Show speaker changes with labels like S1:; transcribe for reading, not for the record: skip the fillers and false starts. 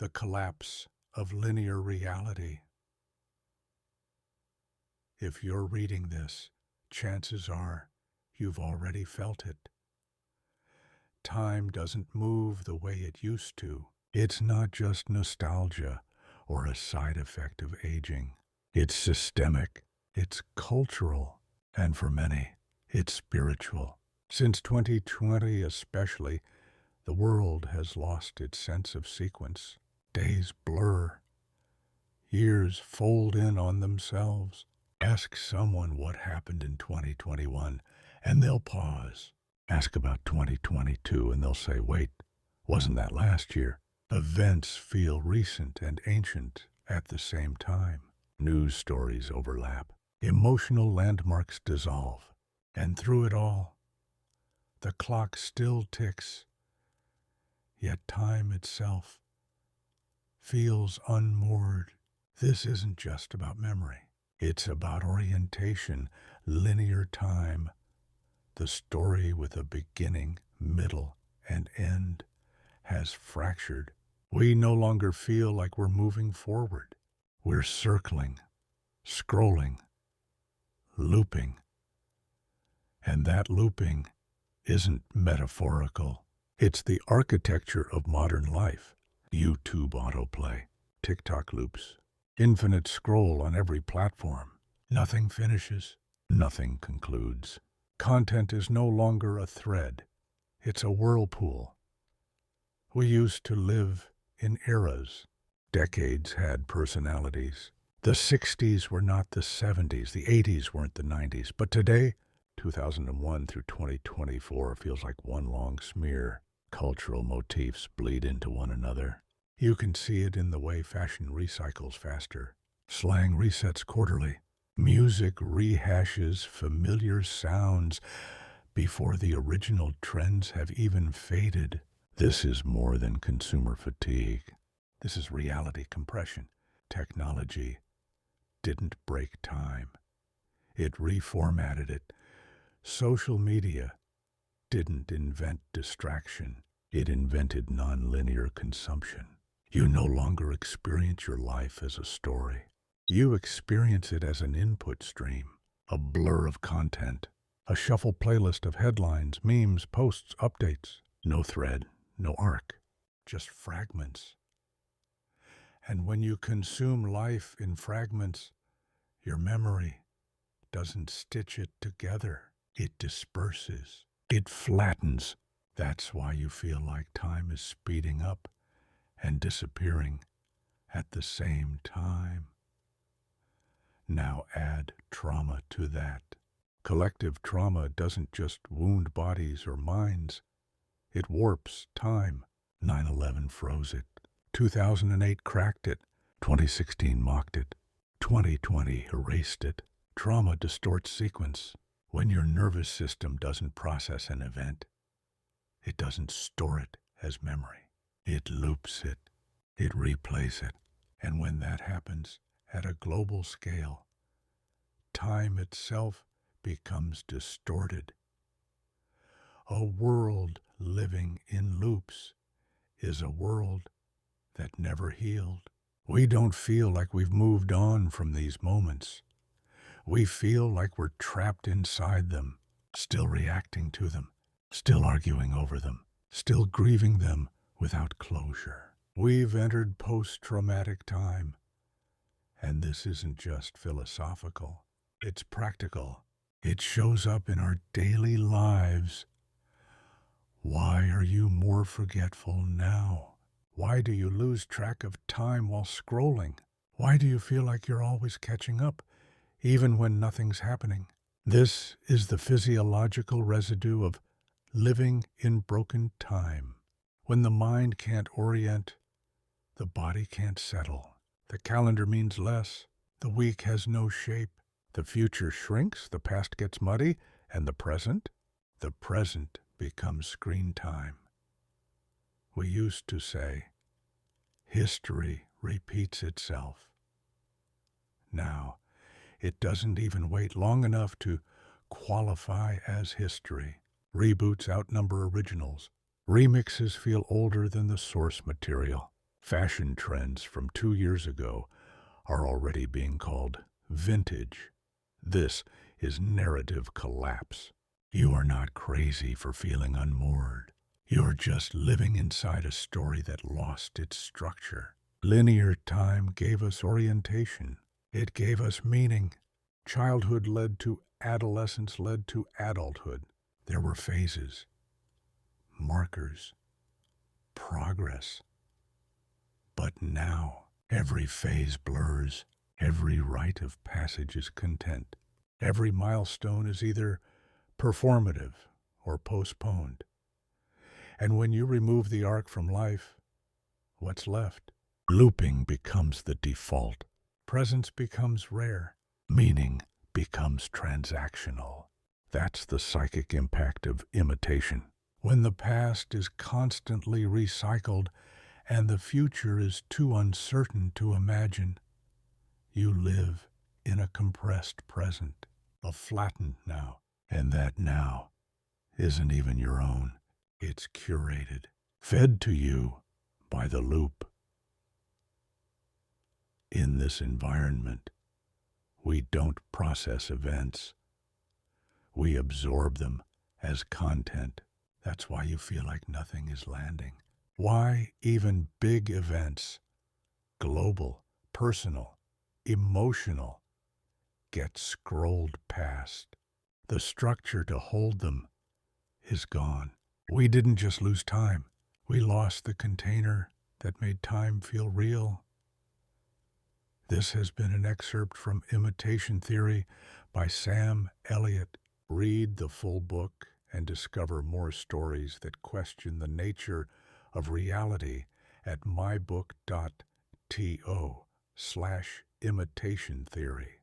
S1: the collapse of linear reality. If you're reading this, chances are you've already felt it. Time doesn't move the way it used to. It's not just nostalgia or a side effect of aging. It's systemic, it's cultural, and for many, it's spiritual. Since 2020 especially, the world has lost its sense of sequence. Days blur. Years fold in on themselves. Ask someone what happened in 2021, and they'll pause. Ask about 2022, and they'll say, wait, wasn't that last year? Events feel recent and ancient at the same time. News stories overlap. Emotional landmarks dissolve. And through it all, the clock still ticks, yet time itself feels unmoored. This isn't just about memory. It's about orientation, linear time, the story with a beginning, middle, and end has fractured. We no longer feel like we're moving forward. We're circling, scrolling, looping. And that looping isn't metaphorical. It's the architecture of modern life. YouTube autoplay, TikTok loops, infinite scroll on every platform. Nothing finishes, nothing concludes. Content is no longer a thread. It's a whirlpool. We used to live in eras. Decades had personalities. The 60s were not the 70s. The 80s weren't the 90s. But today, 2001 through 2024 feels like one long smear. Cultural motifs bleed into one another. You can see it in the way fashion recycles faster. Slang resets quarterly. Music rehashes familiar sounds before the original trends have even faded. This is more than consumer fatigue. This is reality compression. Technology didn't break time. It reformatted it. Social media didn't invent distraction. It invented nonlinear consumption. You no longer experience your life as a story. You experience it as an input stream, a blur of content, a shuffle playlist of headlines, memes, posts, updates. No thread, no arc, just fragments. And when you consume life in fragments, your memory doesn't stitch it together. It disperses. It flattens. That's why you feel like time is speeding up and disappearing at the same time. Now add trauma to that. Collective trauma doesn't just wound bodies or minds. It warps time. 9/11 froze it. 2008 cracked it. 2016 mocked it. 2020 erased it. Trauma distorts sequence. When your nervous system doesn't process an event, it doesn't store it as memory. It loops it. It replays it. And when that happens at a global scale, time itself becomes distorted. A world living in loops is a world that never healed. We don't feel like we've moved on from these moments. We feel like we're trapped inside them, still reacting to them, still arguing over them, still grieving them without closure. We've entered post-traumatic time, and this isn't just philosophical. It's practical. It shows up in our daily lives. Why are you more forgetful now? Why do you lose track of time while scrolling? Why do you feel like you're always catching up, even when nothing's happening? This is the physiological residue of living in broken time. When the mind can't orient, the body can't settle. The calendar means less. The week has no shape. The future shrinks, the past gets muddy, and the present becomes screen time. We used to say, history repeats itself. Now, it doesn't even wait long enough to qualify as history. Reboots outnumber originals. Remixes feel older than the source material. Fashion trends from 2 years ago are already being called vintage. This is narrative collapse. You are not crazy for feeling unmoored. You're just living inside a story that lost its structure. Linear time gave us orientation. It gave us meaning. Childhood led to adolescence, led to adulthood. There were phases, markers, progress. But now, every phase blurs. Every rite of passage is content. Every milestone is either performative or postponed. And when you remove the arc from life, what's left? Looping becomes the default. Presence becomes rare. Meaning becomes transactional. That's the psychic impact of imitation. When the past is constantly recycled and the future is too uncertain to imagine, you live in a compressed present, a flattened now. And that now isn't even your own. It's curated, fed to you by the loop. In this environment, we don't process events. We absorb them as content. That's why you feel like nothing is landing. Why even big events, global, personal, emotional, get scrolled past. The structure to hold them is gone. We didn't just lose time. We lost the container that made time feel real. This has been an excerpt from Imitation Theory by Sam Elliott. Read the full book and discover more stories that question the nature of reality at mybook.to/imitation theory.